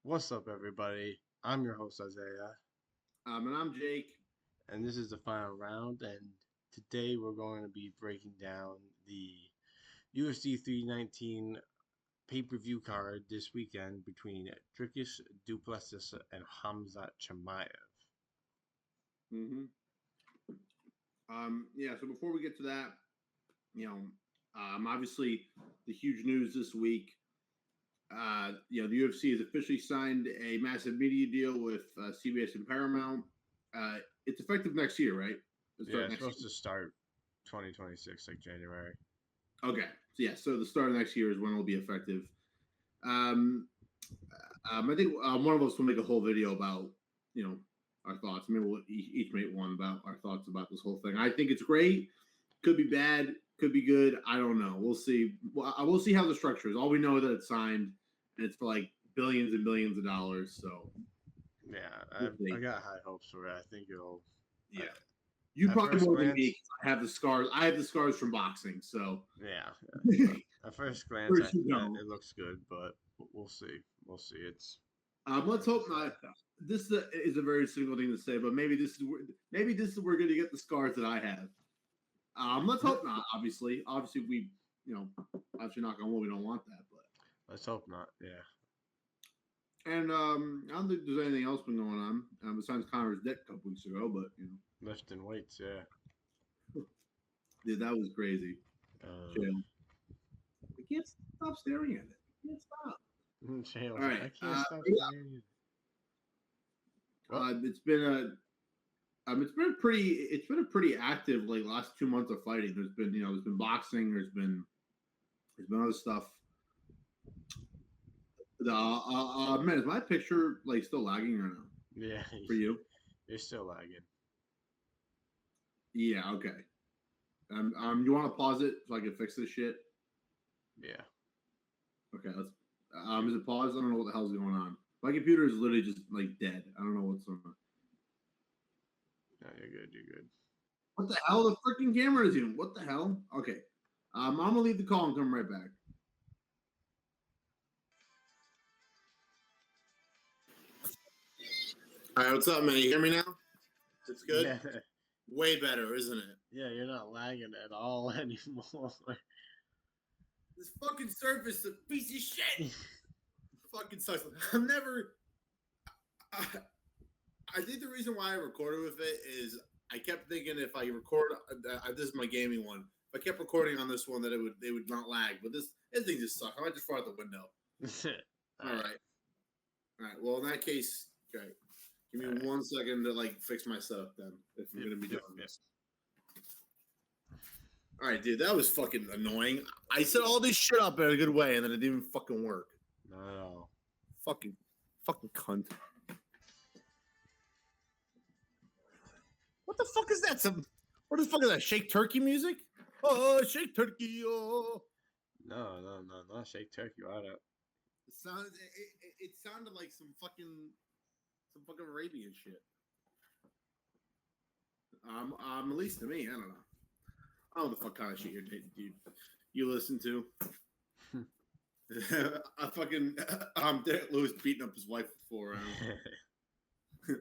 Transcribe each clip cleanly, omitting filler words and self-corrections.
What's up, everybody? I'm your host, Isaiah. And I'm Jake. And this is the final round. And today we're going to be breaking down the UFC 319 pay-per-view card this weekend between Dricus Du Plessis and Khamzat Chimaev. So before we get to that, obviously the huge news this week. The UFC has officially signed a massive media deal with CBS and Paramount. It's effective next year, right? It's supposed to start 2026, like January. Okay. So the start of next year is when it'll be effective. I think one of us will make a whole video about, our thoughts. Maybe we'll each make one about our thoughts about this whole thing. I think it's great. Could be bad. Could be good. I don't know. We'll see. We'll see how the structure is. All we know is that it's signed, and it's for like billions and billions of dollars. So, yeah, I got high hopes for it. I think it'll. Yeah, you probably more than me. I have the scars. I have the scars from boxing. So yeah. At first glance, it looks good, but we'll see. We'll see. It's. Let's hope not. This is a very simple thing to say, but maybe this is where we're going to get the scars that I have. Let's hope not. Obviously, we, obviously knock on wood, we don't want that, but let's hope not. Yeah. And I don't think there's anything else been going on besides Connor's death a couple weeks ago, but lifting weights, yeah. Dude, that was crazy. I can't stop staring at it. I can't stop. All right. I can't stop staring at it. It's been a pretty active like last 2 months of fighting. There's been boxing, there's been other stuff. Man, is my picture like still lagging or no? Yeah. For you? You're still lagging. Yeah, okay. You want to pause it so I can fix this shit? Yeah. Okay, let's is it paused? I don't know what the hell's going on. My computer is literally just like dead. I don't know what's on. No, you're good. You're good. What the hell? The freaking camera is in. What the hell? Okay. I'm going to leave the call and come right back. All right, what's up, man? You hear me now? It's good? Yeah. Way better, isn't it? Yeah, you're not lagging at all anymore. This fucking surface is a piece of shit. Fucking sucks. I'm never... I think the reason why I recorded with it is I kept thinking if I record, this is my gaming one. If I kept recording on this one, that they would not lag. But this thing just sucks. I might just throw out the window. All right. Well, in that case, okay. Give me 1 second to like fix my setup then. If I'm gonna be doing this. All right, dude. That was fucking annoying. I set all this shit up in a good way, and then it didn't even fucking work. No. Fucking cunt. What the fuck is that? What the fuck is that? Shake Turkey music? Oh, Shake Turkey! Oh. No, not Shake Turkey. Right up. It sounded like some fucking Arabian shit. At least to me, I don't know. I don't know the fuck kind of shit you listen to. Derek Lewis beating up his wife for 4 rounds.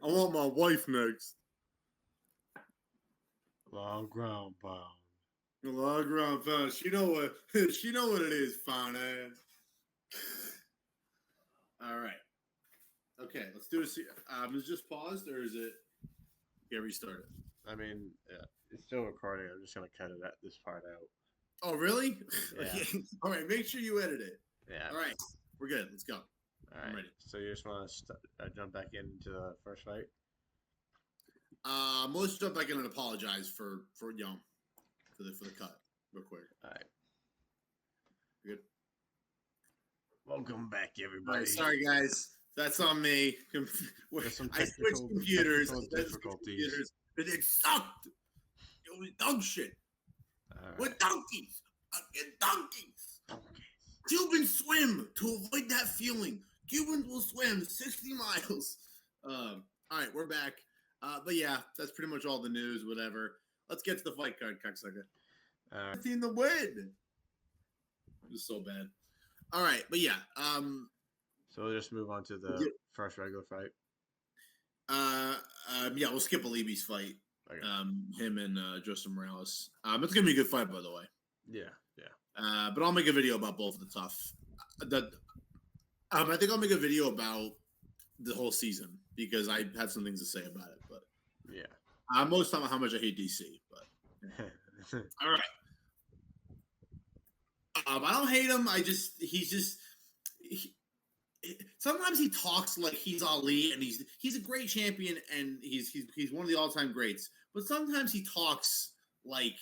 I want my wife next. Long ground pound. Long ground pound. She know what it is, fine ass. All right. Okay, let's do this. Is it just paused or is it get restarted? I mean, yeah, it's still recording. I'm just gonna cut this part out. Oh, really? Yeah. All right, make sure you edit it. Yeah. All right, we're good. Let's go. All right. I'm ready. So you just want to jump back into the first fight? Let's jump back in and apologize for the cut real quick. All right. You're good. Welcome back, everybody. All right, sorry, guys. That's on me. I switched computers. Difficulties. And it sucked. It was dog shit. Right. We're donkeys. Donkeys. Cubans swim to avoid that feeling. Cubans will swim 60 miles. All right, we're back. But yeah, that's pretty much all the news, whatever. Let's get to the fight card, cocksucker. Team the win. It was so bad. All right, but yeah. So we'll just move on to the first regular fight. Yeah, we'll skip Alibi's fight. Okay. Him and Justin Morales. It's gonna be a good fight, by the way. Yeah. But I'll make a video about both of the tough. I think I'll make a video about the whole season because I had some things to say about it. But yeah, most time how much I hate DC. But all right. I don't hate him. Sometimes he talks like he's Ali, and he's a great champion, and he's one of the all-time greats. But sometimes he talks like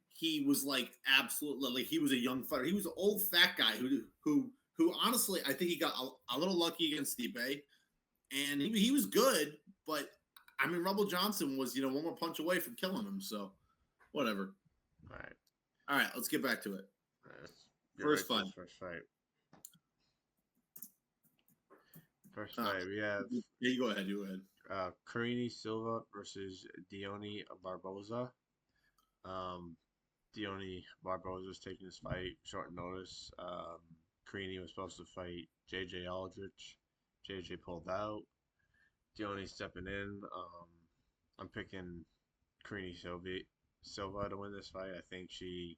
he was like absolutely like he was a young fighter. He was an old fat guy who honestly I think he got a little lucky against Stipe, and he was good. But I mean, Rebel Johnson was one more punch away from killing him. So whatever. All right. Let's get back to it. First fight. We have. Yeah, you go ahead. Carini Silva versus Deone Barboza. Deone Barboza was taking this fight short notice. Carini was supposed to fight JJ Aldrich. JJ pulled out. Deone stepping in. I'm picking Carini Silva to win this fight. I think she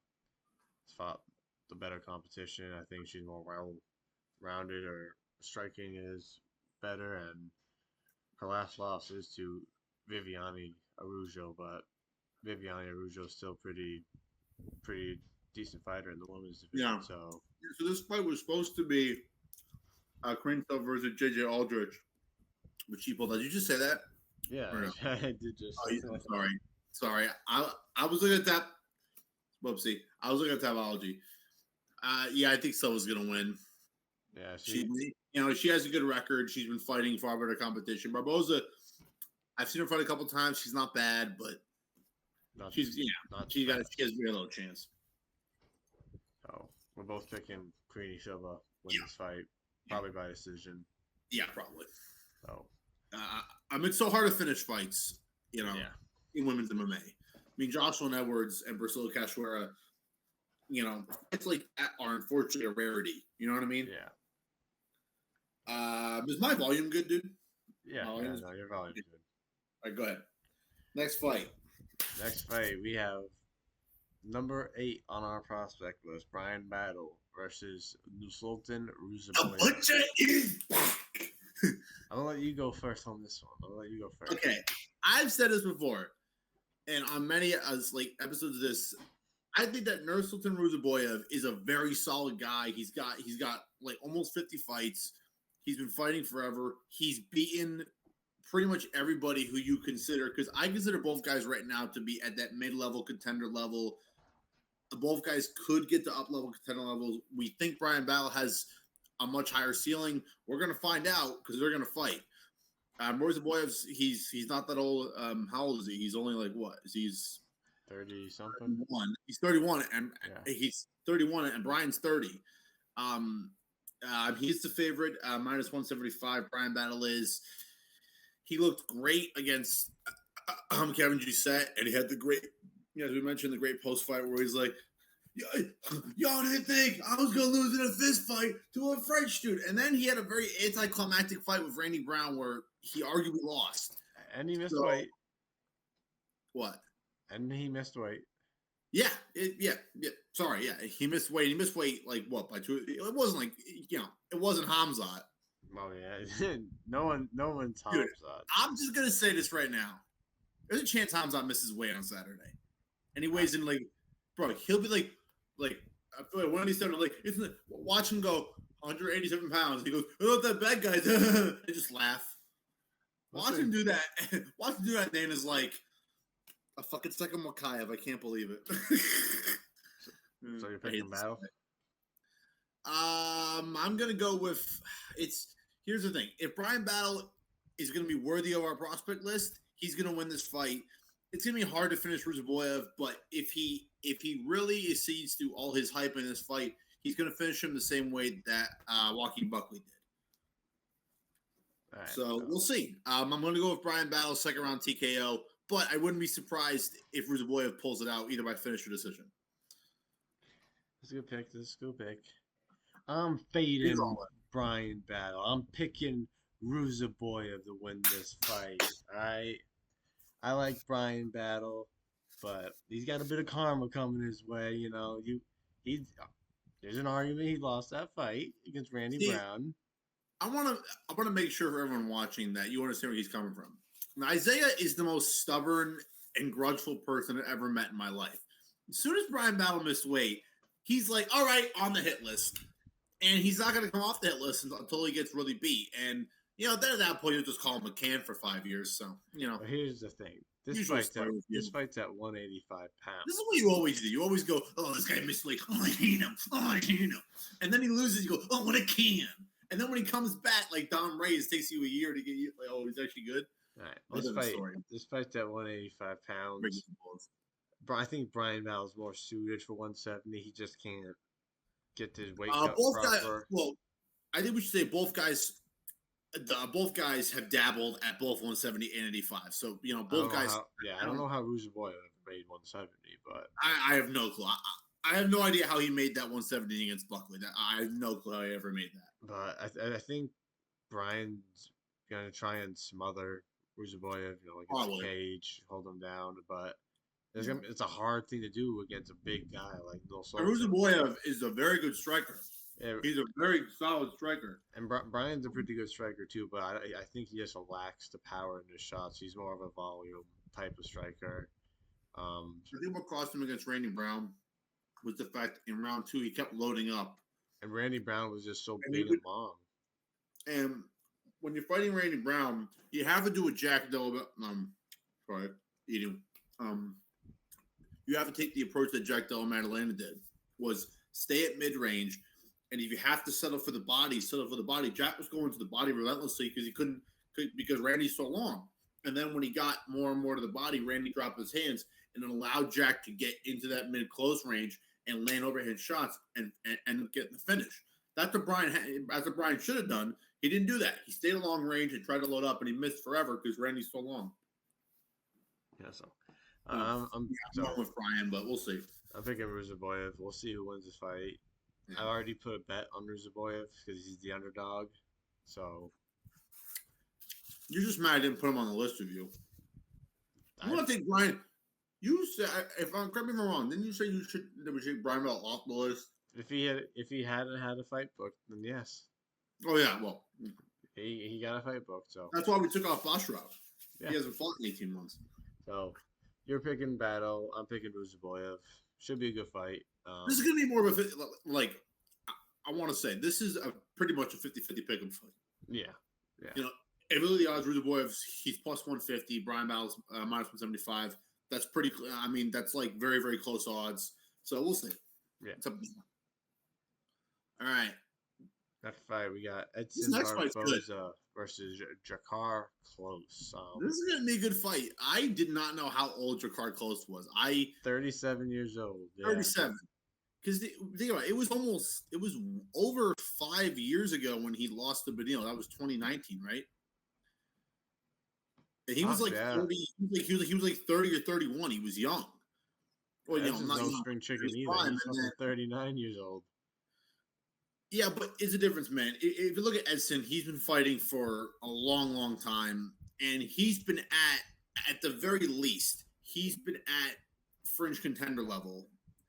fought the better competition. I think she's more well-rounded. Her striking is better, and her last loss is to Viviane Araújo, but Viviane Araújo is still pretty decent fighter in the women's division. Yeah. So this fight was supposed to be Carini Silva versus JJ Aldrich, but she pulled out. Did you just say that? Yeah, no? I did just. Oh, sorry. I was looking at that. Whoopsie. I was looking at Tapology. Yeah, I think Silva's gonna win. Yeah, she has a good record. She's been fighting far better competition. Barboza, I've seen her fight a couple times. She's not bad, but she has a little chance. So we're both picking Carini Silva win this fight, probably by decision. Yeah, probably. So it's so hard to finish fights, in women's MMA. I mean, Jocelyn Edwards and Priscilla Cachoeira, it's like that are unfortunately a rarity. You know what I mean? Yeah. Is my volume good, dude? Yeah, no, your volume's good. All right, go ahead. Next fight, we have number 8 on our prospect list, Brian Battle versus Nursultan Ruziboyev. The butcher is back. I'm going to let you go first on this one. Okay. I've said this before, and on many episodes of this, I think that Nursultan Ruziboyev is a very solid guy. He's got like almost 50 fights. He's been fighting forever. He's beaten pretty much everybody who you consider, because I consider both guys right now to be at that mid-level contender level. Both guys could get to up-level contender levels. We think Brian Battle has a much higher ceiling. We're going to find out because they're going to fight. Ruziboyev, he's not that old. How old is he? He's only like what? He's 30 something. He's 31, and he's 31, and Brian's 30. He's the favorite, minus 175. Brian Battle is. He looked great against Kevin Doucette, and he had the great, as we mentioned, the great post fight where he's like, "Y'all didn't think I was gonna lose in a fist fight to a French dude," and then he had a very anticlimactic fight with Randy Brown where he arguably lost, and he missed weight. What? And he missed weight. Yeah. Sorry, he missed weight. He missed weight like what by 2? It wasn't like it wasn't Khamzat. Oh yeah, no one's Khamzat. I'm just gonna say this right now. There's a chance Khamzat misses weight on Saturday, and he weighs in like, bro. He'll be like I feel like one of these times like watch him go 187 pounds. He goes, "Oh, that bad guy," and just laugh. Watch him do that. Watch him do that. Dana's like a fucking second Mokaev. I can't believe it. So you're picking Battle? I'm gonna go with Here's the thing: if Brian Battle is gonna be worthy of our prospect list, he's gonna win this fight. It's gonna be hard to finish Ruziboyev, but if he really accedes to all his hype in this fight, he's gonna finish him the same way that Joaquin Buckley did. Right, so we'll see. I'm gonna go with Brian Battle, second round TKO, but I wouldn't be surprised if Ruziboyev pulls it out either by finish or decision. This is a good pick. I'm fading Brian Battle. I'm picking Ruzaboyev to win this fight. I like Brian Battle, but he's got a bit of karma coming his way. He there's an argument he lost that fight against Randy See, Brown. I want to make sure for everyone watching that you understand where he's coming from. Now, Isaiah is the most stubborn and grudgeful person I've ever met in my life. As soon as Brian Battle missed weight, he's like, all right, on the hit list. And he's not going to come off the hit list until he gets really beat. And, then at that point, you'll just call him a can for 5 years. So, But here's the thing. This fight's at 185 pounds. This is what you always do. You always go, oh, this guy missed weight. Oh, I hate him. Oh, I hate him. And then he loses. You go, oh, what a can. And then when he comes back, like Dom Reyes, takes you a year to get you, like, oh, he's actually good. All right, this fight's at 185 pounds. I think Brian Battle's more suited for 170. He just can't get to his weight cut proper. I think we should say both guys have dabbled at both 170 and 85. So, both guys. I don't know how Ruzaboyev ever made 170, but I have no clue. I have no idea how he made that 170 against Buckley. I have no clue how he ever made that. But I think Brian's gonna try and smother Ruzaboyev, against the cage, hold him down. But it's a hard thing to do against a big guy like Lil Sosa. Ruzaboyev is a very good striker. Yeah, he's a very solid striker. And Brian's a pretty good striker too, but I think he just lacks the power in his shots. He's more of a volume type of striker. I think what cost him against Randy Brown was the fact in round 2 he kept loading up. And Randy Brown was just so big and long. And when you're fighting Randy Brown, you have to do what Jack Della you have to take the approach that Jack Della Maddalena did, was stay at mid-range, and if you have to settle for the body, settle for the body. Jack was going to the body relentlessly because Randy's so long. And then when he got more and more to the body, Randy dropped his hands and it allowed Jack to get into that mid-close range and land overhead shots and get the finish. That's what Brian should have done. He didn't do that. He stayed a long range and tried to load up, and he missed forever because Randy's so long. Yeah, so I'm going with Brian, but we'll see. I'm picking Ruzaboyev. We'll see who wins this fight. Yeah. I already put a bet on Ruzaboyev because he's the underdog. So you're just mad I didn't put him on the list of you. I want to take Brian. You said, correct me if I'm wrong, didn't you say we should take Brian Bell off the list? If he hadn't had a fight booked, then yes. Oh yeah, well he got a fight booked, so that's why we took off Basharov. Yeah. He hasn't fought in 18 months. So you're picking Battle. I'm picking Ruzaboyev. Should be a good fight. This is gonna be more of a I want to say this is pretty much a 50-50 pick-em fight. Yeah. If really the odds, Ruzaboyev, he's plus 150. Brian Battle's minus 175. That's pretty. I mean, that's like very, very close odds. So we'll see. Yeah. All right. Next fight, we got Edson Barboza versus Drakkar Klose. This is gonna be a good fight. I did not know how old Drakkar Klose was. 37 years old. Yeah. 37. Because think about it, it was over 5 years ago when he lost to Benil. That was 2019, right? And he was 30. He was like 30 or 31. He was young. Well, not no spring chicken either. He's 39 years old. Yeah, but it's a difference, man. If you look at Edson, he's been fighting for a long, long time, and he's been at the very least, he's been at fringe contender level.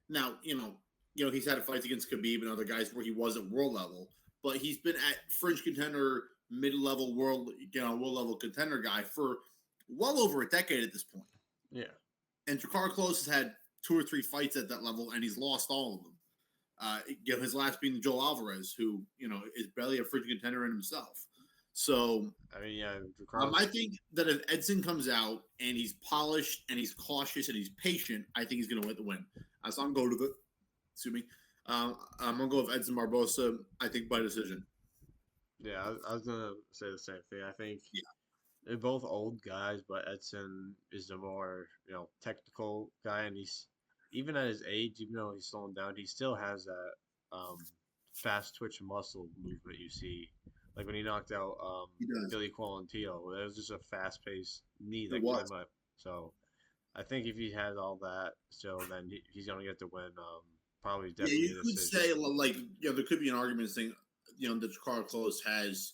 Now, he's had fights against Khabib and other guys where he wasn't world level, but he's been at fringe contender, mid-level world level contender guy for well over a decade at this point. Yeah. And Drakkar Klose has had 2 or 3 fights at that level, and he's lost all of them. His last being Joel Alvarez, who is barely a fringe contender in himself. So I mean, yeah, I think that if Edson comes out and he's polished and he's cautious and he's patient, I think he's going to win the win. So I'm going to go. Excuse me. I'm going to go with Edson Barboza. I think by decision. Yeah, I was going to say the same thing. I think they're both old guys, but Edson is the more technical guy, and he's. Even at his age, even though he's slowing down, he still has that fast twitch muscle movement you see. Like when he knocked out Billy Quarantillo, it was just a fast-paced knee that came up. So I think if he has all that still, then he's going to get the win. Probably definitely. Yeah, you could say there could be an argument saying that Carlos has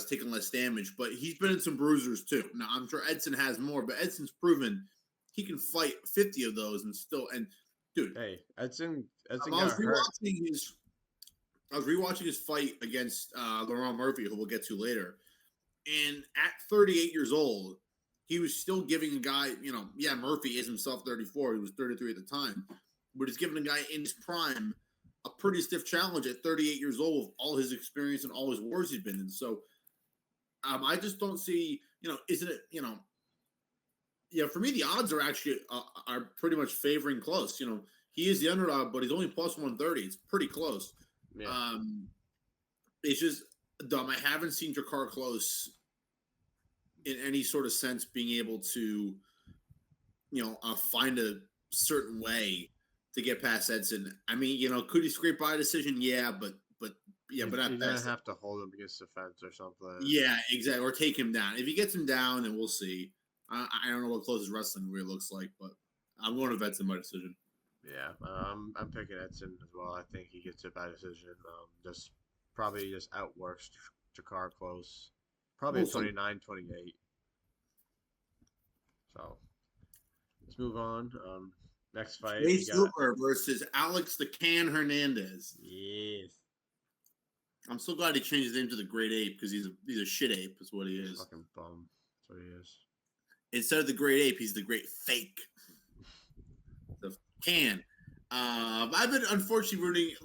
taken less damage, but he's been in some bruisers too. Now I'm sure Edson has more, but Edson's proven he can fight 50 of those and still. And dude, Hey, Edson I got was hurt. rewatching his fight against Lerone Murphy, who we'll get to later. And at 38 years old, he was still giving a guy, Murphy is himself 34. He was 33 at the time, but he's giving a guy in his prime a pretty stiff challenge at 38 years old with all his experience and all his wars he's been in. So I just don't see, isn't it, for me, the odds are actually are pretty much favoring close. He is the underdog, but he's only plus 130. It's pretty close. Yeah. It's just dumb. I haven't seen Jakar Close in any sort of sense being able to, find a certain way to get past Edson. I mean, could he scrape by a decision? Yeah, but You're at gonna best, have to hold him against the fence or something. yeah, exactly, or take him down. If he gets him down, then we'll see. I don't know what Close's wrestling career looks like, but I'm going to Edson by decision. Yeah, I'm picking Edson as well. I think he gets it by decision. Probably just outworks Jakar Close. Probably 29-28. So let's move on. Next fight. Chase Hooper versus Alex the Can Hernandez. Yes. I'm so glad he changed his name to the Great Ape because he's a shit ape, is what he is. Fucking bum. That's what he is. Instead of the Great Ape, he's the Great Fake. The Can. I've been unfortunately rooting.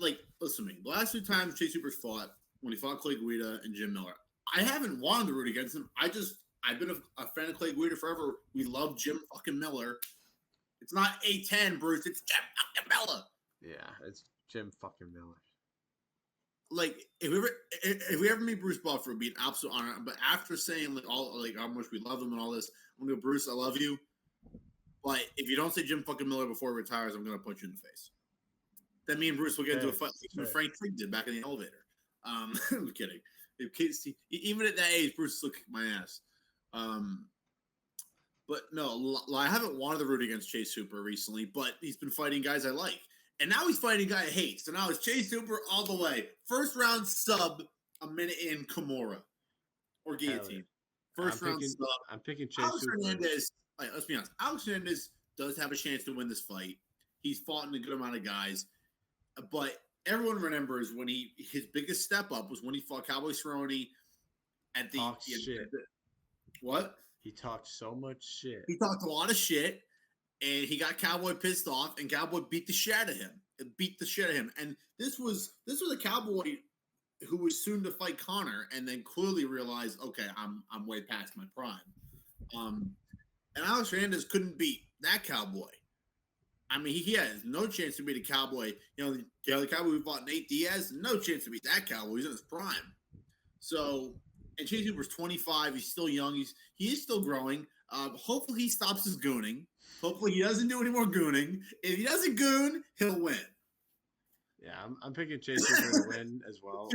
Listen to me. The last 2 times Chase Hooper's fought, when he fought Clay Guida and Jim Miller, I haven't wanted to root against him. I've been a fan of Clay Guida forever. We love Jim fucking Miller. It's not A10, Bruce. It's Jim fucking Miller. Yeah, it's Jim fucking Miller. If we ever meet Bruce Buffer, it'd be an absolute honor. But after saying how much we love him and all this, I'm gonna go, Bruce, I love you. But if you don't say Jim fucking Miller before he retires, I'm gonna punch you in the face. Then me and Bruce will get into a fight like Frank Trigg did back in the elevator. I'm kidding. Even at that age, Bruce still kicked my ass. But no, I haven't wanted to root against Chase Hooper recently, but he's been fighting guys I like. And now he's fighting a guy I hate. So now it's Chase Hooper all the way. First round sub, a minute in Kimura. Or guillotine. First round sub. I'm picking Chase Hooper. Hernandez, let's be honest. Alex Hernandez does have a chance to win this fight. He's fought in a good amount of guys. But everyone remembers when his biggest step up was when he fought Cowboy Cerrone at the shit. What? He talked so much shit. He talked a lot of shit, and he got Cowboy pissed off, and Cowboy beat the shit out of him. And this was a Cowboy who was soon to fight Connor, and then clearly realized, okay, I'm way past my prime. And Alex Hernandez couldn't beat that Cowboy. I mean, he has no chance to beat a Cowboy. The Cowboy who fought Nate Diaz, no chance to beat that Cowboy. He's in his prime. So, and Chase Hooper's 25. He's still young. He is still growing. Hopefully he stops his gooning. Hopefully he doesn't do any more gooning. If he doesn't goon, he'll win. Yeah, I'm picking Chase Hooper to win as well.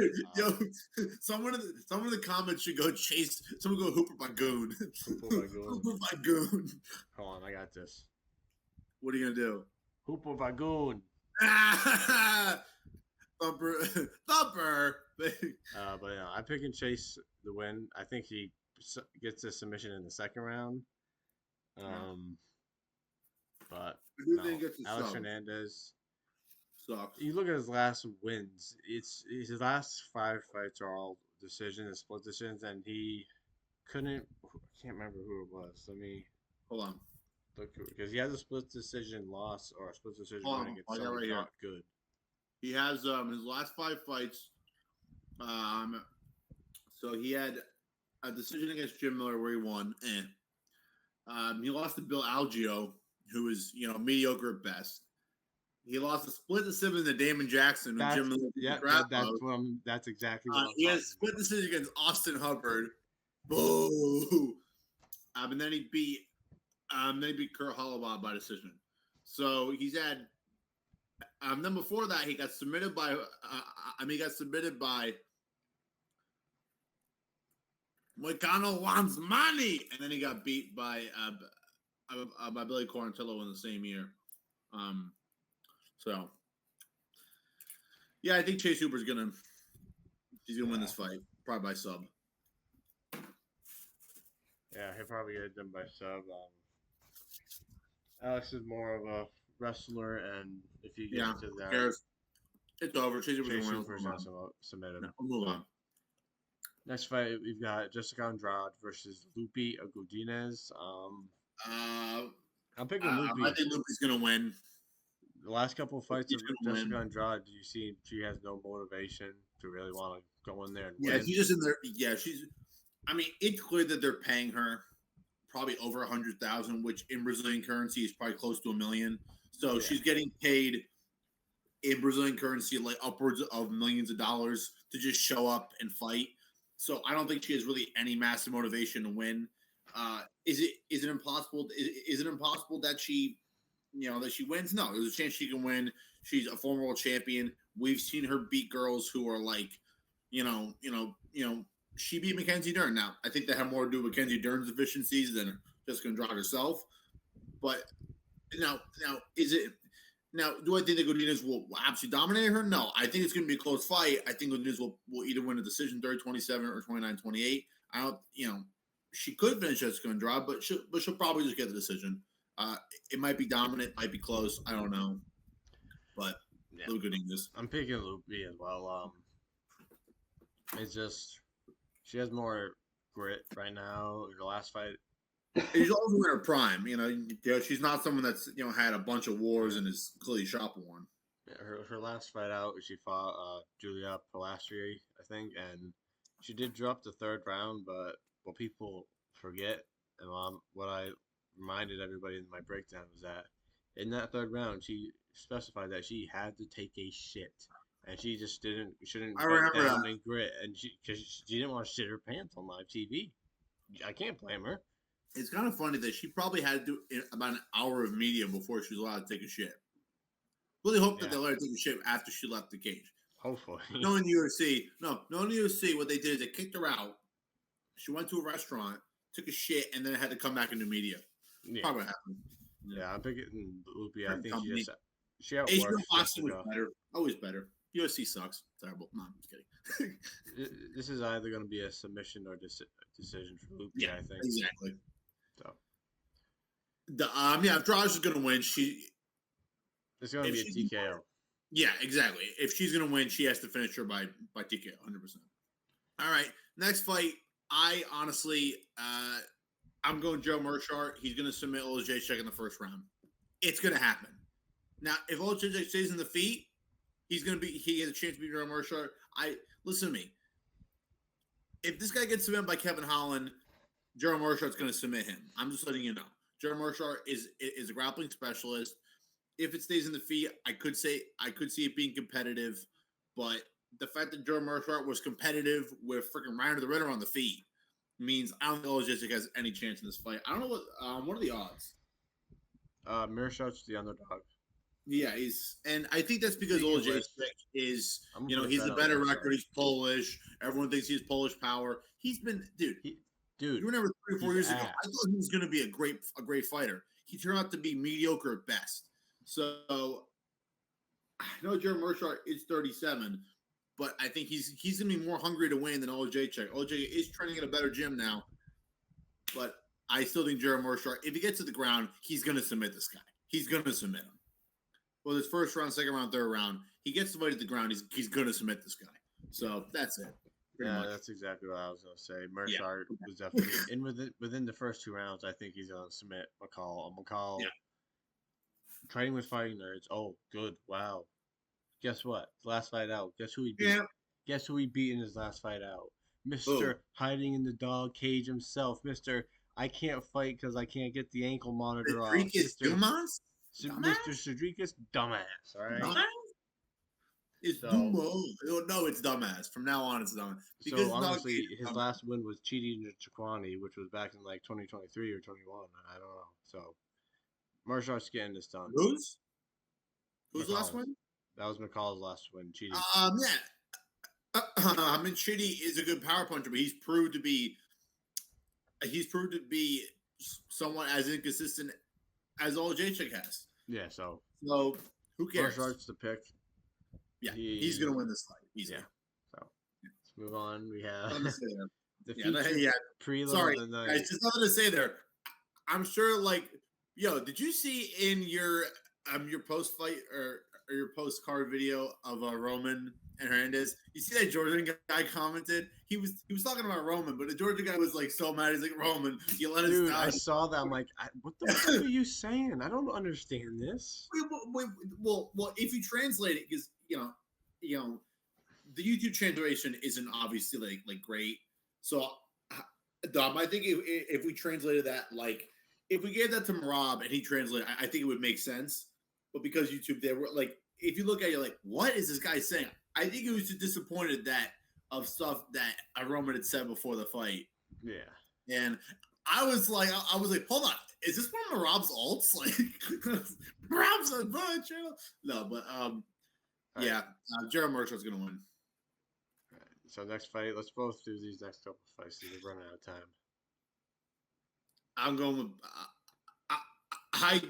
Someone in the comments should go Chase. Someone go Hooper by goon. Hooper by goon. Hold on, I got this. What are you gonna do? Hooper by goon. Thumper. But yeah, I'm picking Chase to win. I think he gets a submission in the second round. But Alex Hernandez sucks. You look at his last wins. His last 5 fights are all decisions, split decisions, and he couldn't. I can't remember who it was. Let me hold on. Look, because he has a split decision loss or a split decision win against someone right not good. He has his last 5 fights. So he had a decision against Jim Miller where he won. He lost to Bill Algeo, who is mediocre at best. He lost a split decision to Damon Jackson, who Jim Miller. Yeah, that's exactly what he has a split decision against Austin Hubbard. Boo! And then he beat Kurt Holloway by decision. So he's had. Then before that, he got submitted by. McConnell wants money, and then he got beat by Billy Quarantillo in the same year. So yeah, I think Chase Hooper's gonna She's gonna win this fight, probably by sub. Yeah, he'll probably get it done by sub. Alex is more of a wrestler, and if you get into that, cares? It's over. Tracy was Tracy going was going to submit him. We'll move on. Next fight, we've got Jessica Andrade versus Lupi Aguilera. I'm picking Lupi. I think Lupi's going to win. The last couple of fights of Jessica Andrade, do you see she has no motivation to really want to go in there and win? She's just in there. Yeah, she's. I mean, it's clear that they're paying her probably over 100,000, which in Brazilian currency is probably close to $1 million. So she's getting paid in Brazilian currency like upwards of millions of dollars to just show up and fight. So I don't think she has really any massive motivation to win. Is it impossible? Is it impossible that she wins? No, there's a chance she can win. She's a former world champion. We've seen her beat girls who are like, she beat Mackenzie Dern. Now I think that had more to do with Mackenzie Dern's deficiencies than Jessica Andrade herself. But now is it? Now, do I think the Godinez will absolutely dominate her? No. I think it's going to be a close fight. I think Godinez will either win a decision 30-27 or 29-28. I don't, she could finish Jessica Andrade, but she'll probably just get the decision. It might be dominant, might be close. I don't know. But Godinez. I'm picking Lupi as well. It's just she has more grit right now. Her last fight. She's also in her prime, she's not someone that's had a bunch of wars and is clearly shop worn. Her last fight out, she fought Julia Palastri, I think, and she did drop the third round. But what people forget, and what I reminded everybody in my breakdown was that in that third round, she specified that she had to take a shit, and she just shouldn't break down and grit, and because she didn't want to shit her pants on live TV. I can't blame her. It's kind of funny that she probably had to do about an hour of media before she was allowed to take a shit. Really hope that they let her take a shit after she left the cage. Hopefully. Knowing the UFC, what they did is they kicked her out. She went to a restaurant, took a shit, and then had to come back into media. Yeah. Probably happened. Yeah, I'm picking Lupi. I think she outworks. HBO boxing was better. Always better. UFC sucks. Terrible. No, I'm just kidding. This is either going to be a submission or decision for Lupi. Yeah, I think exactly. So, if Andrade is going to win, it's going to be a TKO. Yeah, exactly. If she's going to win, she has to finish her by TKO, 100%. All right, next fight. I honestly, I'm going Joe Merchart. He's going to submit Olajaychik in the first round. It's going to happen. Now, if Olajaychik stays in the feet, he has a chance to beat Joe Merchart. Listen to me. If this guy gets submitted by Kevin Holland, Joe Merchart's going to submit him. I'm just letting you know. Joe Merchart is a grappling specialist. If it stays in the feet, I could see it being competitive, but the fact that Joe Merchart was competitive with freaking Ryan the Ritter on the feet means I don't think Olajaychik has any chance in this fight. I don't know what are the odds? Merchart's the underdog. Yeah, and I think that's because Olajaychik is, he's a better record. He's Polish. Everyone thinks he has Polish power. He's been, dude. You remember 3 or 4 years ago, I thought he was going to be a great fighter. He turned out to be mediocre at best. So I know Joe Merchart is 37, but I think he's going to be more hungry to win than Olajaychik. Olajaychik is training at a better gym now, but I still think Joe Merchart, if he gets to the ground, he's going to submit this guy. He's going to submit him. Well, this first round, second round, third round, he gets the fight at the ground, he's going to submit this guy. So that's it. That's exactly what I was going to say. Merchart was definitely within the first 2 rounds. I think he's going to submit McCall. McCall training with fighting nerds. Oh, good. Wow. Guess what? Last fight out. Guess who he beat? Yeah. Guess who he beat in his last fight out? Mr. Hiding in the dog cage himself. Mr. I can't fight because I can't get the ankle monitor off. Mr. Dricus Dumbass. All right. Dumbass? It's Dumbo. No, it's Dumbass. From now on, it's Dumbass. Because so honestly, his last win was cheating to Chiquani, which was back in like 2023 or 21. I don't know. So Merchart's getting this done. Who's the last win? That was McCall's last win. Cheating. I mean, Chitty is a good power puncher, but he's proved to be somewhat as inconsistent as Olajaychik has. Yeah. So who cares? Merchart's the pick. Yeah, he's going to win this fight. So move on. We have Nothing to say there. the Yeah, featured yeah. prelim Sorry, of the night. guys. Just nothing to say there. I'm sure, like, yo, did you see in your post fight or your post card video of Roman and Hernandez? You see that Georgian guy commented? He was talking about Roman, but the Georgian guy was like so mad. He's like, Roman, you let us Dude, down. I saw that. I'm like, what the fuck are you saying? I don't understand this. Well, if you translate it, because you know, the YouTube translation isn't obviously like great. So, Dom, I think if we translated that, like, if we gave that to Marab and he translated, I think it would make sense. But because YouTube, they were like, if you look at it, you're like, what is this guy saying? I think he was just disappointed of stuff that Roman had said before the fight. Yeah. And I was like, hold on, is this one of Marab's alts? Like, Marab's on my channel. No, but yeah, Jared Marshall's gonna win. So next fight, let's both do these next couple of fights because we're running out of time. I'm going with. I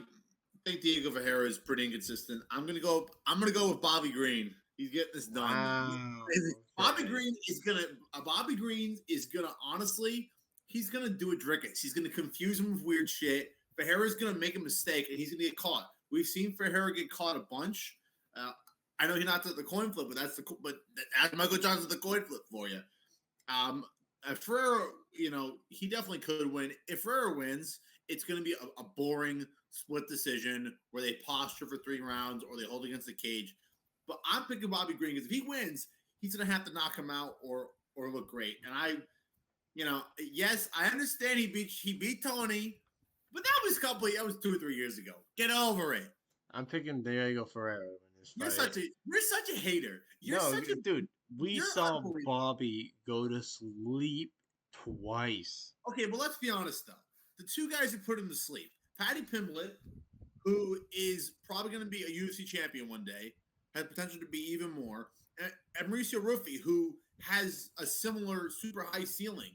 think Diego Ferreira is pretty inconsistent. I'm gonna go with Bobby Green. He's getting this done. Wow. Bobby Green is gonna honestly, he's gonna do a Dricus. He's gonna confuse him with weird shit. Ferreira's gonna make a mistake and he's gonna get caught. We've seen Ferreira get caught a bunch. I know he knocked out the coin flip, but that's Michael Johnson's the coin flip for you. Ferreira, he definitely could win. If Ferreira wins, it's going to be a boring split decision where they posture for 3 rounds or they hold against the cage. But I'm picking Bobby Green because if he wins, he's going to have to knock him out or look great. And yes, I understand he beat Tony, but that was 2 or 3 years ago. Get over it. I'm picking Diego Ferreira. You're such a hater. Dude. We saw Bobby go to sleep twice. Okay, but let's be honest though. The 2 guys who put him to sleep, Paddy Pimblett, who is probably going to be a UFC champion one day, has potential to be even more, and Mauricio Ruffi, who has a similar super high ceiling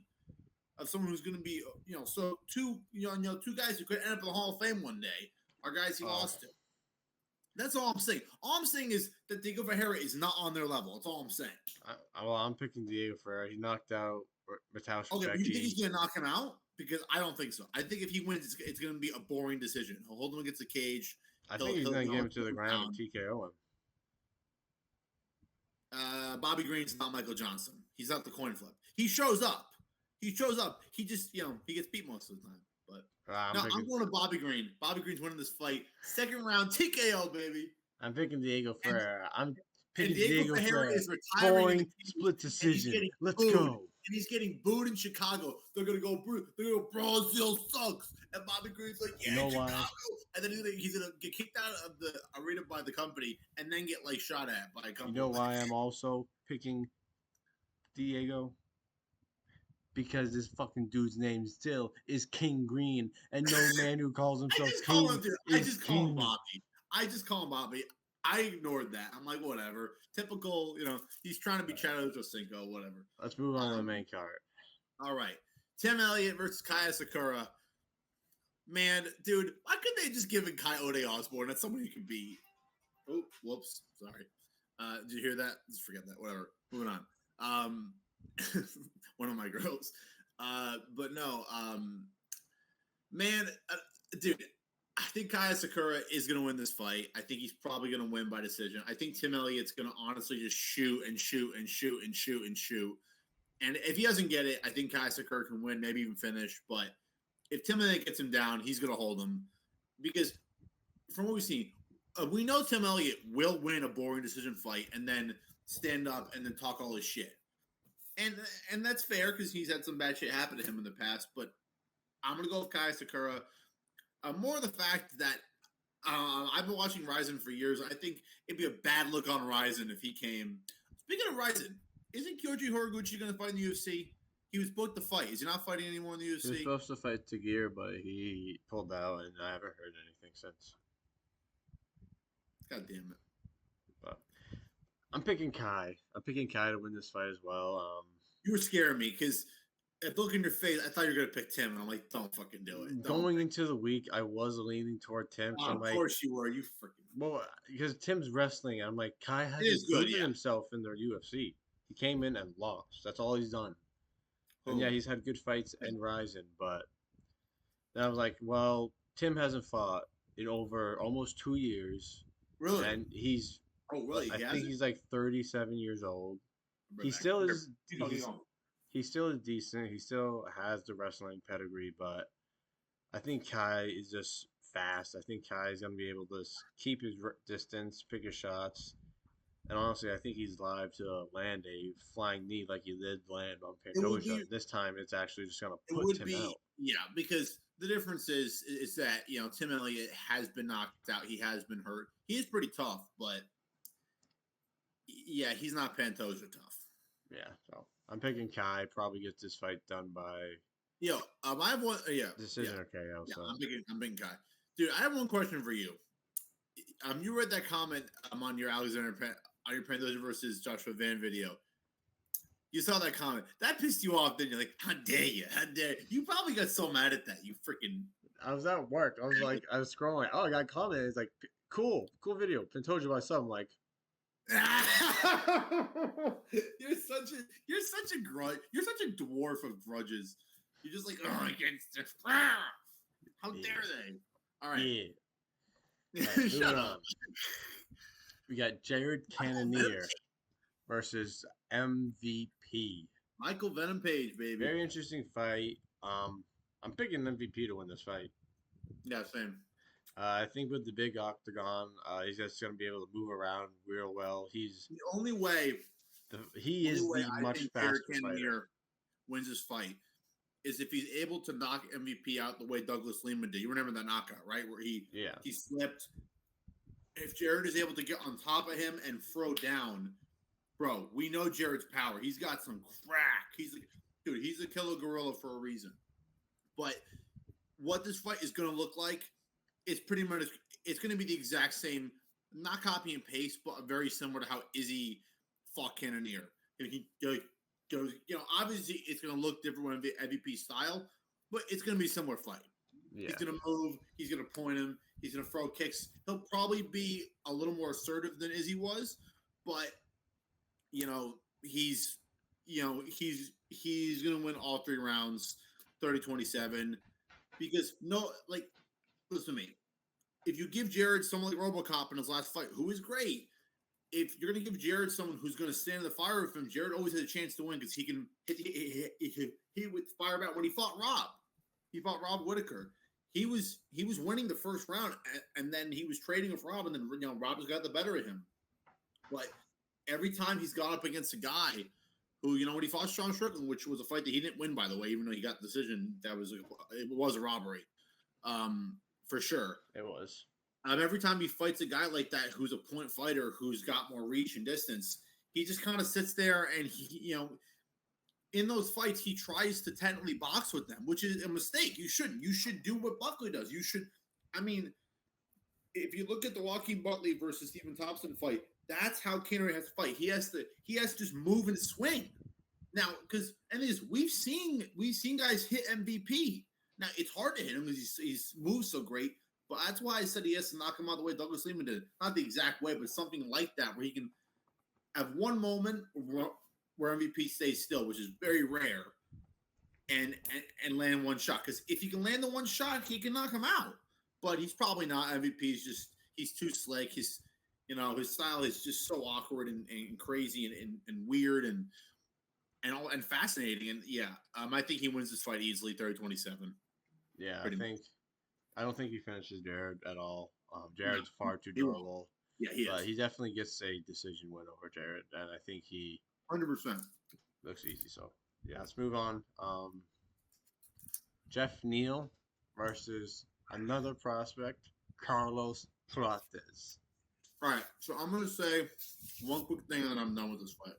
of someone who's going to be, so 2 guys who could end up in the Hall of Fame one day are guys he lost to. That's all I'm saying. All I'm saying is that Diego Ferreira is not on their level. That's all I'm saying. I'm picking Diego Ferreira. He knocked out Mateusz. Okay, but you think he's going to knock him out? Because I don't think so. I think if he wins, it's going to be a boring decision. He'll hold him against the cage. I think he's going to get him to the ground and TKO him. Bobby Green's not Michael Johnson. He's not the coin flip. He shows up. He just, he gets beat most of the time. But I'm going to Bobby Green. Bobby Green's winning this fight. 2nd round TKO, baby. I'm picking Diego Ferreira. I'm picking Diego Ferreira is retiring. Boring split decision. Let's go. And he's getting booed in Chicago. They're gonna go. Brazil sucks. And Bobby Green's like, yeah, Chicago. Why? And then he's gonna get kicked out of the arena by the company, and then get shot at by a company. You know why I'm also picking Diego? Because this fucking dude's name still is King Green, and no man who calls himself King I just call him Bobby. I ignored that. I'm like, whatever. Typical, he's trying to be Chad Ochocinco, whatever. Let's move on to the main card. All right. Tim Elliott versus Kaya Sakura. Man, dude, why couldn't they just give Coyote Osborne? That's someone you can beat. Oh, whoops. Sorry. Did you hear that? Just forget that. Whatever. Moving on. One of my girls. But no, man, dude, I think Kaya Sakura is going to win this fight. I think he's probably going to win by decision. I think Tim Elliott's going to honestly just shoot and shoot and shoot and shoot and shoot. And if he doesn't get it, I think Kaya Sakura can win, maybe even finish. But if Tim Elliott gets him down, he's going to hold him. Because from what we've seen, we know Tim Elliott will win a boring decision fight and then stand up and then talk all his shit. And that's fair because he's had some bad shit happen to him in the past. But I'm going to go with Kaya Sakura. More the fact that I've been watching Ryzen for years. I think it'd be a bad look on Ryzen if he came. Speaking of Ryzen, isn't Kyoji Horiguchi going to fight in the UFC? He was booked to fight. Is he not fighting anymore in the UFC? He was supposed to fight Tagir, but he pulled out, and I haven't heard anything since. God damn it. But I'm picking Kai. I'm picking Kai to win this fight as well. You were scaring me because at the look in your face, I thought you were going to pick Tim, and I'm like, don't fucking do it. Going into the week, I was leaning toward Tim. So of course you were. You freaking. Well, because Tim's wrestling, I'm like, Kai hasn't proven himself in the UFC. He came in and lost. That's all he's done. And yeah, Oh, he's had good fights and rising, but then I was like, well, Tim hasn't fought in over almost 2 years, really? and he's, Oh, really? I He think hasn't? he's like 37 years old. Bring He back. still is. Keep going, keep going. He still is decent. He still has the wrestling pedigree, but I think Kai is just fast. I think Kai is gonna be able to keep his distance, pick his shots, and honestly, I think he's live to land a flying knee like he did land on It would Pantoja. be This time, it's actually just gonna It put would Tim be, out. yeah, because the difference is that Tim Elliott has been knocked out. He has been hurt. He is pretty tough, but yeah, he's not Pantoja tough. Yeah, so I'm picking Kai. Probably gets this fight done by I have one. decision or KO. Yeah. So I'm picking Kai. Dude, I have one question for you. You read that comment on your on your Pantoja versus Joshua Van video. You saw that comment. That pissed you off, didn't you? Like, how dare you? How dare you? You probably got so mad at that. You freaking. I was at work. I was like, I was scrolling. Oh, I got a comment. It's like, cool video. Pantoja by some. Like, You're such a grudge. You're such a dwarf of grudges. You're just like, oh, against this. How dare they? All right. yeah. All right, moving Shut on. up. We got Jared Cannonier versus MVP. Michael Venom Page, baby. Very interesting fight. I'm picking MVP to win this fight. Yeah, same. I think with the big octagon, he's just going to be able to move around real well. He's The only way he is the I much think faster Jared fighter. Cannonier wins this fight is if he's able to knock MVP out the way Douglas Lehman did. You remember that knockout, right? Where he slipped. If Jared is able to get on top of him and throw down, bro, we know Jared's power. He's got some crack. He's a killer gorilla for a reason. But what this fight is going to look like is pretty much it's going to be the exact same, not copy and paste, but very similar to how Izzy fought Cannonier. He goes, obviously it's going to look different when MVP style, but it's going to be a similar fight. Yeah. He's going to move. He's going to point him. He's going to throw kicks. He'll probably be a little more assertive than Izzy was, but he's going to win all 3 rounds, 30-27, because listen to me. If you give Jared someone like RoboCop in his last fight, who is great, if you're going to give Jared someone who's going to stand in the fire with him, Jared always has a chance to win because he would fire back. When he fought Rob Whitaker. He was winning the first round, and then he was trading with Rob, and then Rob has got the better of him. But every time he's gone up against a guy who, when he fought Sean Strickland, which was a fight that he didn't win, by the way, even though he got the decision, it was a robbery, for sure. It was. Every time he fights a guy like that who's a point fighter who's got more reach and distance, he just kind of sits there and in those fights, he tries to technically box with them, which is a mistake. You shouldn't. You should do what Buckley does. You should. I mean, if you look at the Joaquin Buckley versus Stephen Thompson fight, that's how Cannonier has to fight. He has to just move and swing. Now, because we've seen guys hit MVP. Now it's hard to hit him because he's moves so great. But that's why I said he has to knock him out the way Douglas Lehman did. Not the exact way, but something like that where he can have one moment where MVP stays still, which is very rare, and land one shot. Because if he can land the one shot, he can knock him out. But he's probably not. MVP is just he's too slick. His style is just so awkward and crazy and weird and fascinating. And I think he wins this fight easily, 30-27. Yeah, I don't think he finishes Jared at all. Jared's far too durable. Yeah, he is. But he definitely gets a decision win over Jared, and I think he 100% looks easy. So yeah, let's move on. Geoff Neal versus another prospect, Carlos Prates. All right, so I'm going to say one quick thing, and then I'm done with this fight.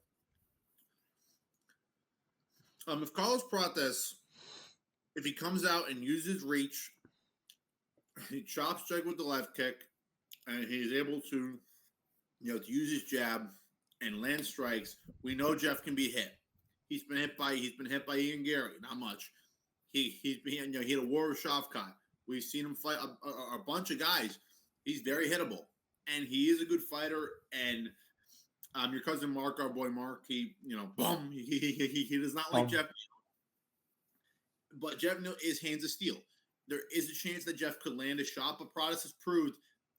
If Carlos Prates, if he comes out and uses reach, he chops Jake with the left kick, and he's able to, to use his jab and land strikes. We know Geoff can be hit. He's been hit by Ian Gary, not much. He had a war with Shavkat. We've seen him fight a bunch of guys. He's very hittable, and he is a good fighter. And Your cousin Mark, our boy Mark, he boom, he does not like Geoff Neal, but Geoff Neal is hands of steel. There is a chance that Geoff could land a shot, but Prates has proved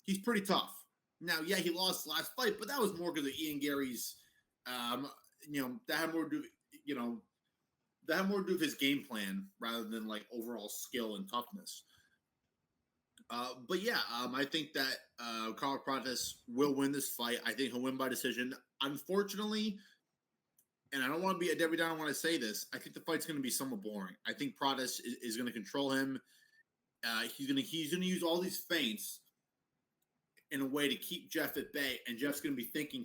he's pretty tough. Now, yeah, he lost the last fight, but that was more because of Ian Gary's, that had more to do, that had more to do with his game plan rather than like overall skill and toughness. But yeah, I think that Carlos Prates will win this fight. I think he'll win by decision. Unfortunately, and I don't want to be a Debbie Downer when I say this, I think the fight's going to be somewhat boring. I think Prates is going to control him. He's going to use all these feints in a way to keep Geoff at bay, and Geoff's going to be thinking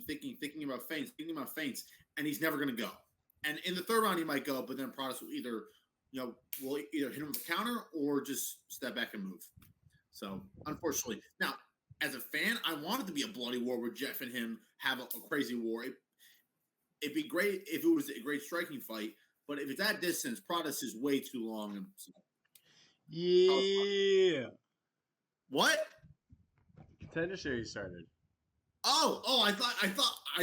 about feints, and he's never going to go. And in the third round, he might go, but then Prates will either hit him with a counter or just step back and move. So, unfortunately, now as a fan, I want it to be a bloody war where Geoff and him have a crazy war. It'd be great if it was a great striking fight, but if it's that distance, Prates is way too long. And so, yeah. What? Contender series started. Oh! I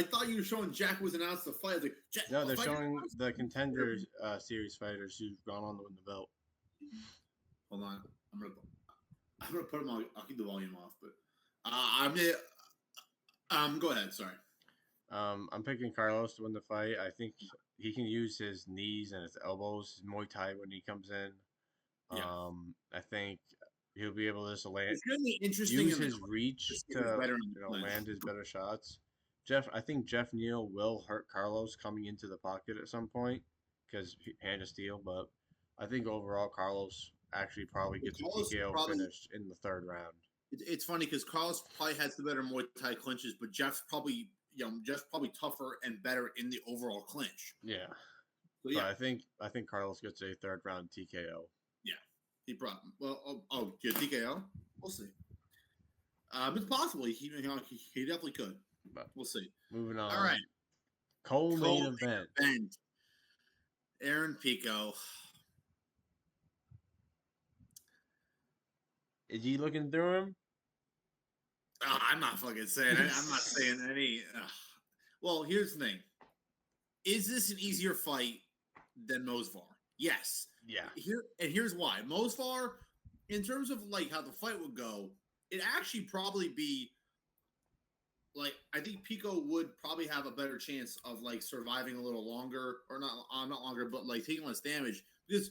thought you were showing Jack was announced the fight. Like, no, they're showing the contender series fighters who've gone on to win the belt. Hold on, I'm gonna put them on. I'll keep the volume off, but go ahead. Sorry. I'm picking Carlos to win the fight. I think he can use his knees and his elbows, his Muay Thai when he comes in. Yeah. I think he'll be able to just land. It's really interesting. Use his reach to land his better shots. I think Geoff Neal will hurt Carlos coming into the pocket at some point because hand of steel. But I think overall Carlos actually probably gets a TKO finish in the third round. It's funny because Carlos probably has the better Muay Thai clinches, but Geoff's probably tougher and better in the overall clinch. Yeah. So, yeah. But I think Carlos gets a third round TKO. Yeah. He brought get TKO? We'll see. It's possible. He definitely could. But we'll see. Moving on. All right. Co-main event. Aaron Pico. Is he looking through him? I'm not fucking saying it. I'm not saying any. Well, here's the thing. Is this an easier fight than Mosvar? Yes. Yeah. Here's why. Mosvar, in terms of like how the fight would go, it'd actually probably be like I think Pico would probably have a better chance of like surviving a little longer, or not longer, but like taking less damage because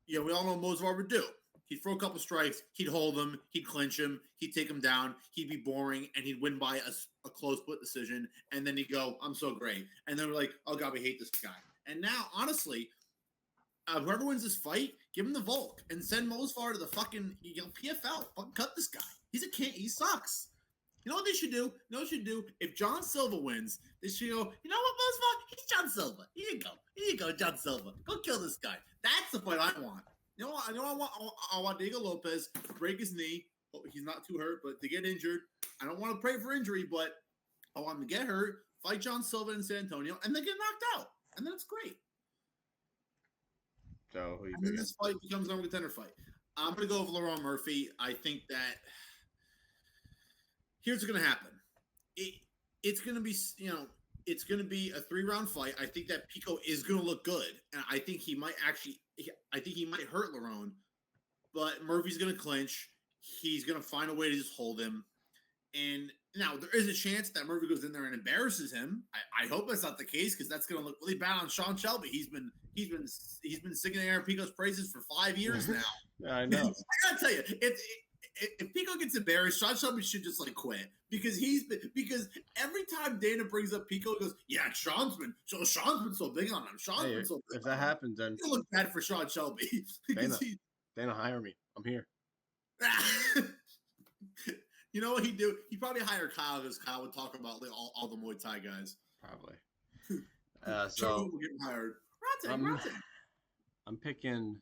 we all know what Mosvar would do. He'd throw a couple strikes, he'd hold him, he'd clinch him, he'd take him down, he'd be boring, and he'd win by a close split decision. And then he'd go, "I'm so great." And then we're like, "Oh God, we hate this guy." And now, honestly, whoever wins this fight, give him the Volk and send Mosvar to the fucking PFL. Fucking cut this guy. He's a kid. He sucks. You know what they should do? If John Silva wins, they should go, "You know what, Mosvar? He's John Silva. Here you go, John Silva. Go kill this guy." That's the fight I want. You know what? I want Diego Lopez to break his knee. Oh, he's not too hurt, but to get injured. I don't want to pray for injury, but I want him to get hurt, fight John Silva in San Antonio, and then get knocked out. And then it's great. So and then this fight becomes another contender fight. I'm going to go with Lerone Murphy. I think that here's what's going to happen. It's going to be, it's going to be a 3-round fight. I think that Pico is going to look good, and I think he might hurt Lerone, but Murphy's going to clinch. He's going to find a way to just hold him. And now there is a chance that Murphy goes in there and embarrasses him. I hope that's not the case because that's going to look really bad on Sean Shelby. He's been singing Aaron Pico's praises for 5 years now. I know. I gotta tell you, if Pico gets embarrassed, Sean Shelby should just like quit because every time Dana brings up Pico, he goes, "Yeah, Sean's been so big on him." If that happens, then it'll look bad for Sean Shelby. Dana, hire me. I'm here. You know what he'd do? He'd probably hire Kyle because Kyle would talk about like, all the Muay Thai guys. Probably. So we're getting hired. I'm picking.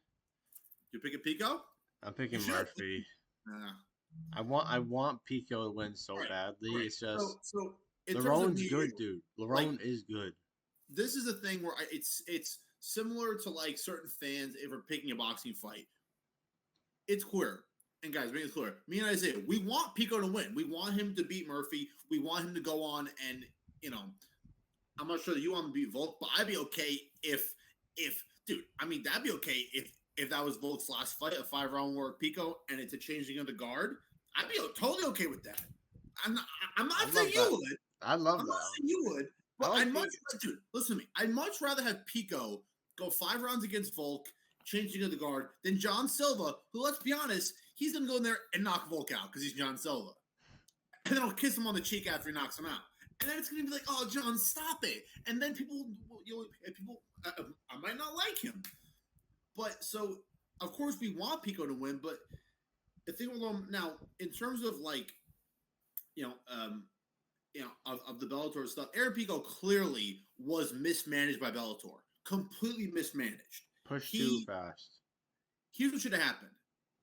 You picking Pico? I'm picking Murphy. I want Pico to win so badly. It's just Lerone's good, dude. Lerone is good. This is the thing where it's similar to like certain fans if we're picking a boxing fight. It's queer. And guys, make it clear. Me and Isaiah, we want Pico to win. We want him to beat Murphy. We want him to go on and I'm not sure that you want to beat Volk, but I'd be okay if dude, I mean that'd be okay if that was Volk's last fight, a 5-round war with Pico, and it's a changing of the guard. I'd be totally okay with that. I'm not. I'm I not saying love you that. would. I love I'm that. not saying you would, I but like I'd much, Pico. dude. Listen to me. I'd much rather have Pico go 5 rounds against Volk, changing of the guard, than John Silva, who, let's be honest, he's gonna go in there and knock Volk out because he's John Silva, and then I'll kiss him on the cheek after he knocks him out. And then it's gonna be like, "Oh, John, stop it!" And then people, I might not like him. But so, of course, we want Pico to win. But the thing with him now, in terms of like, you know, of the Bellator stuff, Aaron Pico clearly was mismanaged by Bellator, completely mismanaged. Push too fast. Here's what should have happened,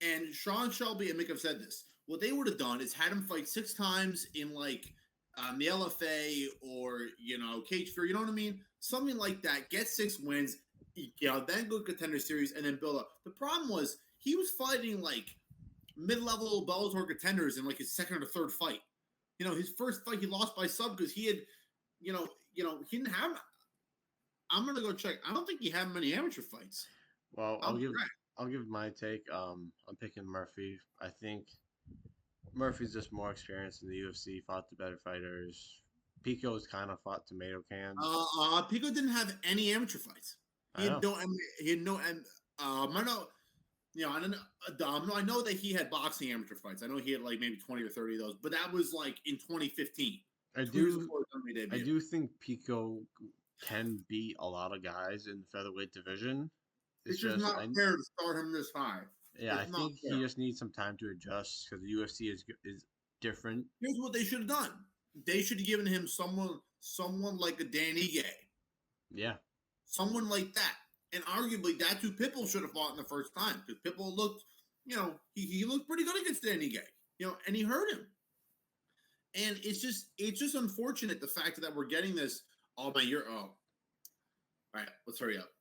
and Sean Shelby and Mick have said this. What they would have done is had him fight 6 times in like the LFA or Cage Fear. You know what I mean? Something like that. Get 6 wins. Then go contender series and then build up. The problem was he was fighting like mid-level Bellator contenders in like his second or third fight. His first fight he lost by sub because he had, he didn't have. I'm gonna go check. I don't think he had many amateur fights. Well, I'll give my take. I'm picking Murphy. I think Murphy's just more experienced in the UFC. Fought the better fighters. Pico's kind of fought tomato cans. Pico didn't have any amateur fights. He had no. I know. I don't know. I know that he had boxing amateur fights. I know he had like maybe 20 or 30 of those, but that was like in 2015. I do think Pico can beat a lot of guys in the featherweight division. It's just not fair to start him this high. Yeah, I think he just needs some time to adjust because the UFC is different. Here's what they should have done. They should have given him someone like a Dan Ige. Yeah. Someone like that. And arguably, that's who Pitbull should have fought in the first time. Because Pitbull looked, he looked pretty good against Dan Ige. And he hurt him. And it's just unfortunate the fact that we're getting this. All right, let's hurry up.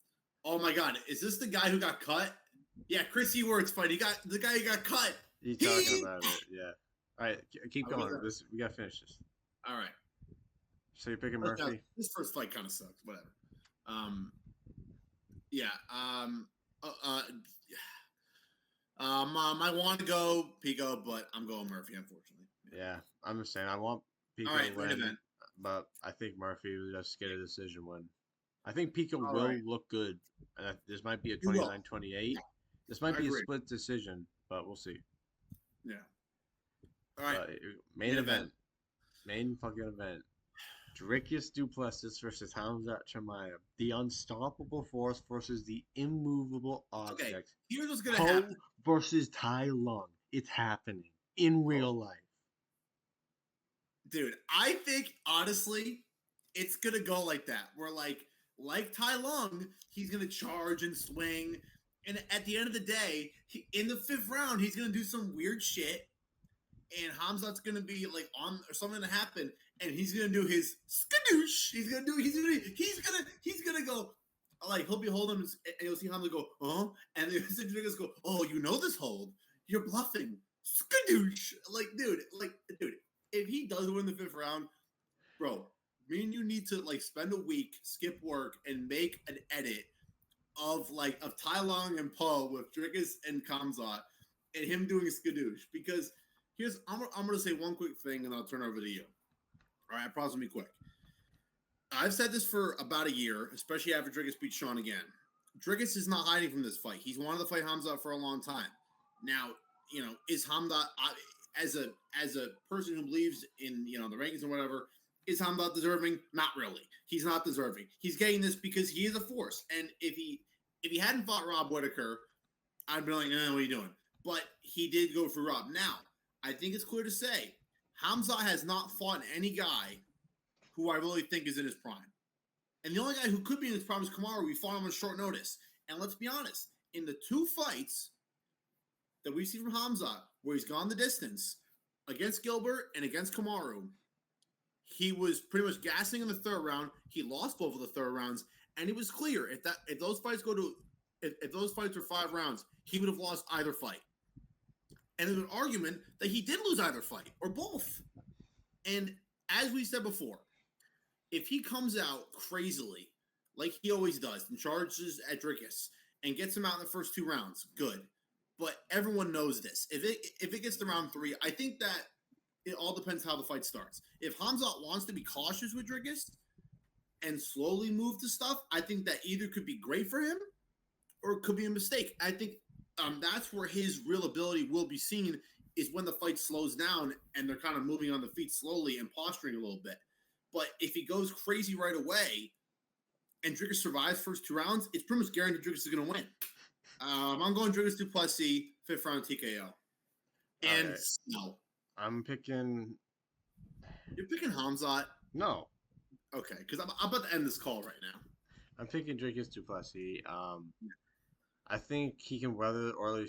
Oh my God, is this the guy who got cut? Yeah, Chris Eworth's fight. He got the guy who got cut. He's talking about it. Yeah. All right, keep going. We gotta finish this. All right. So you're picking Murphy? This first fight kind of sucks. Whatever. Yeah. I want to go Pico, but I'm going Murphy, unfortunately. Yeah, I'm just saying I want Pico to win, but I think Murphy will just get a decision win. I think Pico will look good. This might be a 29-28. This might be a split decision, but we'll see. Yeah. All right. Main event. Main fucking event. Dricus Du Plessis versus Khamzat Chimaev. The unstoppable force versus the immovable object. Okay, here's what's going to happen. Versus Tai Lung. It's happening in real life. Dude, I think, honestly, it's going to go like that. We're like Tai Lung, he's going to charge and swing. And at the end of the day, in the 5th round, he's going to do some weird shit. And Khamzat's going to be like on, or something to happen. And he's going to do his skadoosh. He's going to go, like, he'll be holding him, and you'll see Khamzat go, and the Dricus go, oh, you know this hold. You're bluffing. Skadoosh. Dude, if he does win the 5th round, bro, me and you need to, like, spend a week, skip work, and make an edit of Tai Lung and Poe with Dricus and Khamzat and him doing skadoosh. Because I'm going to say one quick thing, and I'll turn over to you. All right, I promise I'll be quick. I've said this for about a year, especially after Dricus beat Sean again. Dricus is not hiding from this fight. He's wanted to fight Khamzat for a long time. Now, is Khamzat, as a person who believes in, the rankings and whatever, is Khamzat deserving? Not really. He's not deserving. He's getting this because he is a force. And if he hadn't fought Rob Whitaker, I'd be like, what are you doing? But he did go for Rob. Now, I think it's clear to say, Khamzat has not fought any guy who I really think is in his prime. And the only guy who could be in his prime is Kamaru. We fought him on short notice. And let's be honest, in the 2 fights that we see from Khamzat, where he's gone the distance, against Gilbert and against Kamaru, he was pretty much gassing in the 3rd round. He lost both of the 3rd rounds, and it was clear if those fights were 5 rounds, he would have lost either fight. And there's an argument that he did lose either fight or both. And as we said before, if he comes out crazily, like he always does, and charges at Dricus and gets him out in the first 2 rounds, good. But everyone knows this. If it gets to round 3, I think that it all depends how the fight starts. If Khamzat wants to be cautious with Dricus and slowly move to stuff, I think that either could be great for him or it could be a mistake. I think that's where his real ability will be seen, is when the fight slows down and they're kind of moving on the feet slowly and posturing a little bit. But if he goes crazy right away and Dricus survives first 2 rounds, it's pretty much guaranteed Dricus is going to win. I'm going Dricus Du Plessis, 5th round TKO. And right. no. I'm picking. You're picking Khamzat? No. Okay, because I'm about to end this call right now. I'm picking Dricus Du Plessis. I think he can weather the early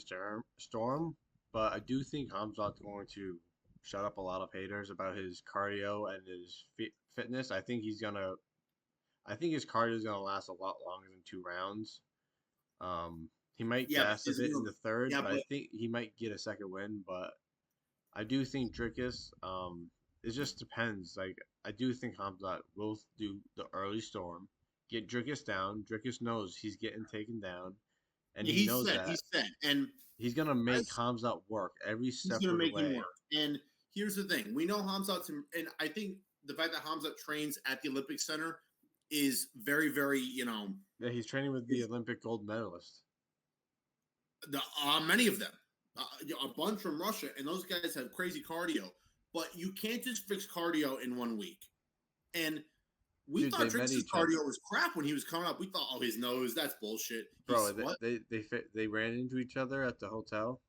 storm, but I do think Khamzat's going to shut up a lot of haters about his cardio and his fitness. I think his cardio is gonna last a lot longer than 2 rounds. He might gas a bit in the third, but I think he might get a second win. But I do think Dricus. It just depends. Like, I do think Khamzat will do the early storm, get Dricus down. Dricus knows he's getting taken down, and he knows that. He's set, and he's gonna make Khamzat work every step of the way. He's gonna make him work. And here's the thing: we know Khamzat's, and I think the fact that Khamzat trains at the Olympic Center is very, very, Yeah, he's training with the Olympic gold medalist. Many of them, a bunch from Russia, and those guys have crazy cardio. But you can't just fix cardio in 1 week. And we thought Dricus' cardio was crap when he was coming up. We thought, oh, his nose, that's bullshit. Bro, they ran into each other at the hotel.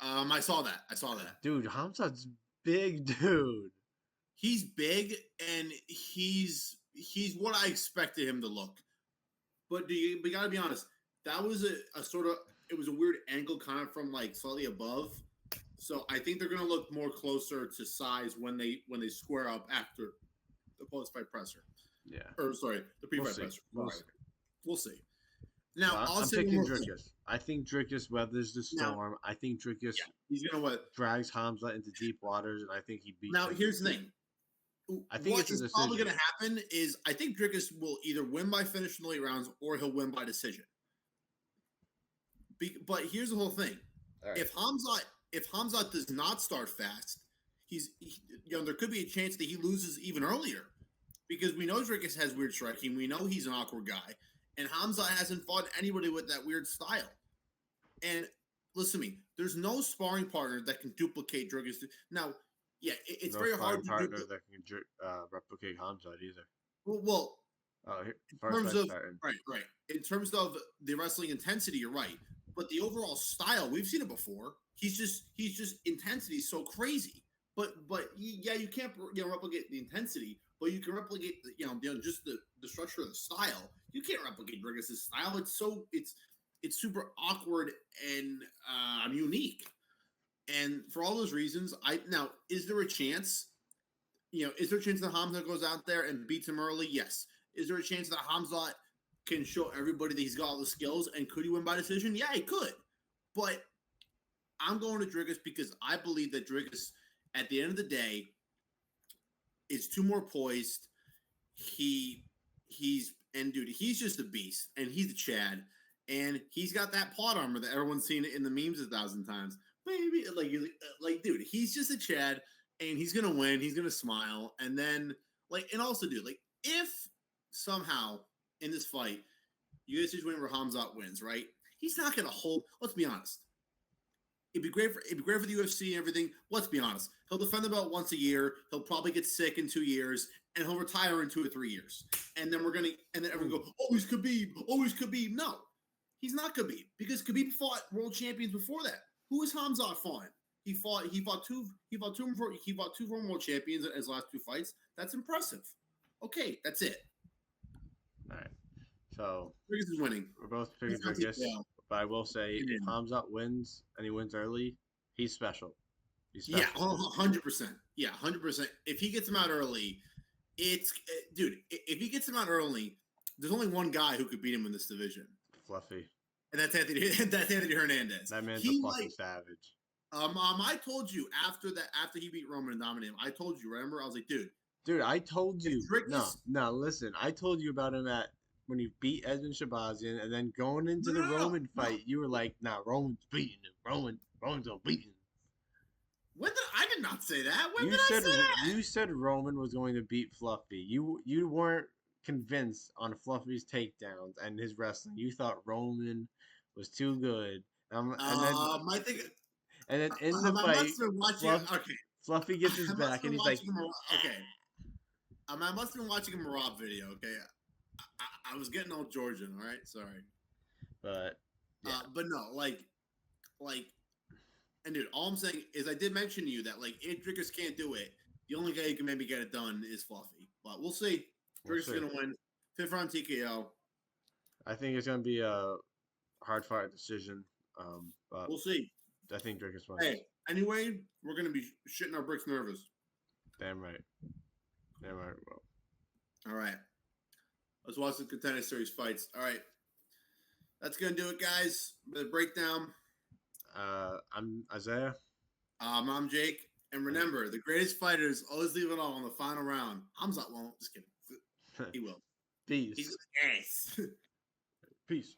I saw that. Dude, Khamzat's big, dude. He's big, and he's what I expected him to look. But we got to be honest. That was a sort of, it was a weird angle kind of from like slightly above. So I think they're going to look more closer to size when they square up after the post-fight presser. Yeah. Or sorry, the pre-fight presser. We'll see. Now, I'm picking Dricus. I think Dricus weathers the storm. I think Dricus he's gonna drags Khamzat into deep waters, and I think he beats him. Now, here's the thing. I think what is probably going to happen is I think Dricus will either win by finish in the late rounds or he'll win by decision. But here's the whole thing: right. If Khamzat does not start fast, there could be a chance that he loses even earlier, because we know Dricus has weird striking. We know he's an awkward guy, and Khamzat hasn't fought anybody with that weird style. And listen to me: there's no sparring partner that can duplicate Dricus. Now, yeah, it's very hard to partner that can replicate Khamzat either. Well, in terms of right. In terms of the wrestling intensity, you're right. But the overall style, we've seen it before. He's just intensity is so crazy. But you can't replicate the intensity, but you can replicate just the structure of the style. You can't replicate Dricus' style. It's super awkward and unique. And for all those reasons, is there a chance? Is there a chance that Khamzat goes out there and beats him early? Yes. Is there a chance that Khamzat can show everybody that he's got all the skills, and could he win by decision? Yeah, he could. But I'm going to Dricus because I believe that Dricus, at the end of the day, is too more poised. He's just a beast, and he's a Chad, and he's got that plot armor that everyone's seen in the memes 1,000 times. Baby, dude, he's just a Chad, and he's gonna win. He's gonna smile, and then and also, dude, if somehow in this fight, you get a situation where Khamzat wins, right? He's not going to hold. Let's be honest. It'd be great for the UFC and everything. Let's be honest. He'll defend the belt once a year. He'll probably get sick in 2 years, and he'll retire in 2 or 3 years. And then everyone go, always Khabib. No, he's not Khabib, because Khabib fought world champions before that. Who is Khamzat fought? He fought two former world champions in his last 2 fights. That's impressive. Okay, that's it. All right. So Dricus is winning. We're both picking Dricus, but I will say if Khamzat wins and he wins early, he's special. Yeah, 100%. Yeah, 100%. If he gets him out early, if he gets him out early, there's only one guy who could beat him in this division. Fluffy. And that's Anthony Hernandez. That man's a fucking savage. I told you after he beat Roman and dominated him, I told you, remember? I was like, dude, Dude, I told you. Dricus- No, listen. I told you about him when he beat Edmund Shabazian, and then going into the No, Roman no. fight, you were like, "Nah, Roman's beating him. Roman's gonna beat him." I did not say that. When You did I said say that? you said Roman was going to beat Fluffy. You weren't convinced on Fluffy's takedowns and his wrestling. You thought Roman was too good. I think And then in I the fight, must have been watching. Okay, Fluffy gets his I must back have and been he's like, watching okay. I must have been watching a Marab video. Okay, I was getting all Georgian. All right, sorry. but yeah. But no, and dude, all I'm saying is I did mention to you that if Dricus can't do it, the only guy who can maybe get it done is Fluffy. But we'll see. Dricus is gonna win. 5th round TKO. I think it's gonna be a hard fought decision. But We'll see. I think Dricus wins. Hey, anyway, we're gonna be shitting our bricks nervous. Damn right. Well. All right. Let's watch the Contender Series fights. All right. That's going to do it, guys. The breakdown. I'm Isaiah. I'm Jake. And remember, the greatest fighters always leave it all in the final round. Khamzat won't. Just kidding. He will. Peace. He's an ass. Peace.